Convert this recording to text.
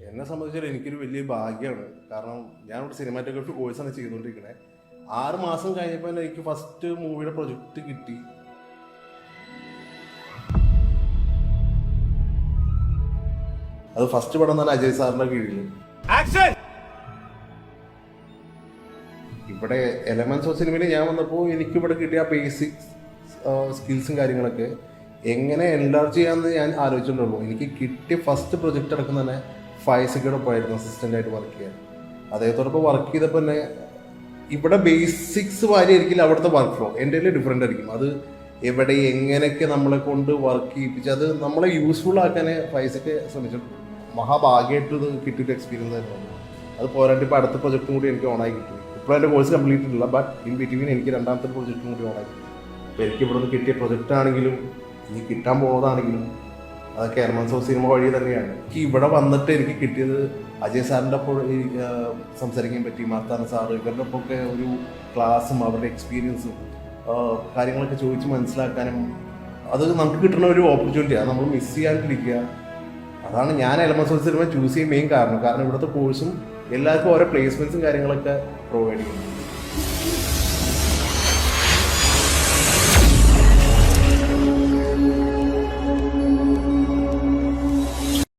എന്നെ സംബന്ധിച്ചാൽ എനിക്കൊരു വലിയ ഭാഗ്യമാണ്. കാരണം ഞാനിവിടെ സിനിമാറ്റോഗ്രാഫി കോഴ്സാണ് ചെയ്തുകൊണ്ടിരിക്കുന്നത്. 6 മാസം കഴിഞ്ഞപ്പോൾ തന്നെ എനിക്ക് ഫസ്റ്റ് മൂവിയുടെ പ്രൊജക്റ്റ് കിട്ടി. അത് ഫസ്റ്റ് പടം തന്നെ അജയ് സാറിന്റെ കീഴിൽ. ഇവിടെ എലമെന്റ്സ് ഓഫ് സിനിമയിൽ ഞാൻ വന്നപ്പോൾ എനിക്കിവിടെ കിട്ടിയ ബേസിക് സ്കിൽസും കാര്യങ്ങളൊക്കെ എങ്ങനെ എൻലാർജ് ചെയ്യാമെന്ന് ഞാൻ ആലോചിച്ചിട്ടുള്ളൂ. എനിക്ക് കിട്ടിയ ഫസ്റ്റ് പ്രൊജക്റ്റ് അടക്കം തന്നെ ഫൈസിക്കോടെ പോയിരുന്നു അസിസ്റ്റൻ്റായിട്ട് വർക്ക് ചെയ്യാൻ. അദ്ദേഹത്തോടൊപ്പം വർക്ക് ചെയ്തപ്പോൾ തന്നെ ഇവിടെ ബേസിക്സ് വാരിയായിരിക്കില്ല അവിടുത്തെ വർക്ക് ഫ്ലോ എൻ്റെ ഡിഫറെൻ്റ് ആയിരിക്കും. അത് എവിടെ എങ്ങനെയൊക്കെ നമ്മളെ കൊണ്ട് വർക്ക് ചെയ്യിപ്പിച്ച് അത് നമ്മളെ യൂസ്ഫുൾ ആക്കാനേ ഫൈസൊക്കെ ശ്രമിച്ചിട്ടുണ്ട്. മഹാഭാഗ്യമായിട്ട് ഇത് കിട്ടിയൊരു എക്സ്പീരിയൻസ് ആയിരുന്നു. അത് പോരാണ്ട് ഇപ്പോൾ അടുത്ത പ്രൊജക്റ്റും കൂടി എനിക്ക് ഓണായി കിട്ടി. ഇപ്പോൾ എൻ്റെ കോഴ്സ് കംപ്ലീറ്റ് ഇല്ല, ബട്ട് ഇൻ ബിറ്റ്വീൻ എനിക്ക് രണ്ടാമത്തെ പ്രൊജക്റ്റും കൂടി ഓണായി കിട്ടി. അപ്പോൾ എനിക്ക് ഇവിടെ നിന്ന് കിട്ടിയ പ്രൊജക്റ്റ് ആണെങ്കിലും ഇനി കിട്ടാൻ പോകുന്നതാണെങ്കിലും അതൊക്കെ എലമെന്റ്സ് ഓഫ് സിനിമ വഴി തന്നെയാണ്. എനിക്ക് ഇവിടെ വന്നിട്ട് എനിക്ക് കിട്ടിയത് അജയ് സാറിൻ്റെ ഒപ്പം സംസാരിക്കാൻ പറ്റി, മാർത്താന സാറ് ഇവരുടെ ഒപ്പമൊക്കെ ഒരു ക്ലാസ്സും അവരുടെ എക്സ്പീരിയൻസും കാര്യങ്ങളൊക്കെ ചോദിച്ച് മനസ്സിലാക്കാനും അത് നമുക്ക് കിട്ടുന്ന ഒരു ഓപ്പർച്യൂണിറ്റിയാണ്. നമ്മൾ മിസ് ചെയ്യാണ്ടിരിക്കുക. അതാണ് ഞാൻ എലമെന്റ്സ് ഓഫ് സിനിമ ചൂസ് ചെയ്യാൻ മെയിൻ കാരണം. കാരണം ഇവിടുത്തെ കോഴ്സും എല്ലാവർക്കും ഓരോ പ്ലേസ്മെന്റ്സും കാര്യങ്ങളൊക്കെ പ്രൊവൈഡ് ചെയ്യുന്നു.